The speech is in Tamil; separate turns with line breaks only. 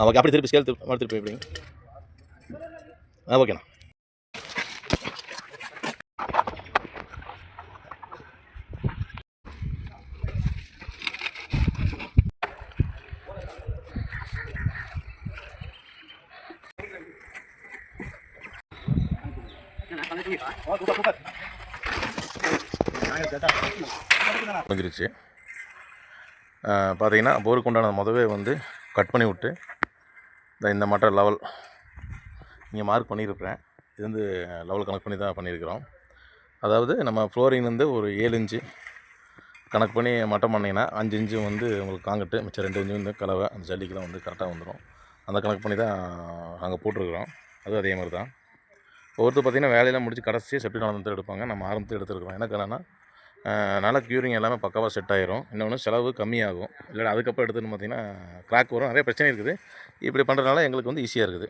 ஓகே. அப்படி திருப்பி ஸ்கேல் திருப்பி எப்படிங்க? ஓகேண்ணா. முடிஞ்சிருச்சு. பார்த்தீங்கன்னா போருக்கு உண்டான முதவே வந்து கட் பண்ணி விட்டு இந்த மட்ட லெவல் இங்கே மார்க் பண்ணியிருக்கிறேன். இது வந்து லெவல் கணக்கு பண்ணி தான் பண்ணியிருக்கிறோம். அதாவது நம்ம ஃப்ளோரிங் வந்து ஒரு 7 இன்ச்சு கணக்கு பண்ணி மட்டம் பண்ணிங்கன்னா 5 இன்ச்சு வந்து உங்களுக்கு காங்கிட்டு, மிச்சம் 2 இன்ச்சு வந்து கலவை அந்த ஜல்லிக்கெலாம் வந்து கரெக்டாக வந்துடும். அந்த கணக்கு பண்ணி தான் நாங்கள் போட்டிருக்கிறோம். அதுவும் அதே மாதிரி தான். ஒவ்வொருத்தர் பார்த்திங்கன்னா வேலையெல்லாம் முடிச்சு கடைசியாக செப்டி நடந்து எடுப்பாங்க. நம்ம ஆரம்பத்தில் எடுத்துருக்கிறோம். எனக்கு என்னென்னா நல்லா க்யூரிங் எல்லாமே பக்காவாக செட் ஆகிரும். இன்னொன்று செலவு கம்மியாகும். இல்லை அதுக்கப்புறம் எடுத்துன்னு பார்த்திங்கன்னா கிராக் வரும். நிறைய பிரச்சனை இருக்குது. இப்படி பண்ணுறதுனால எங்களுக்கு வந்து ஈஸியாக இருக்குது.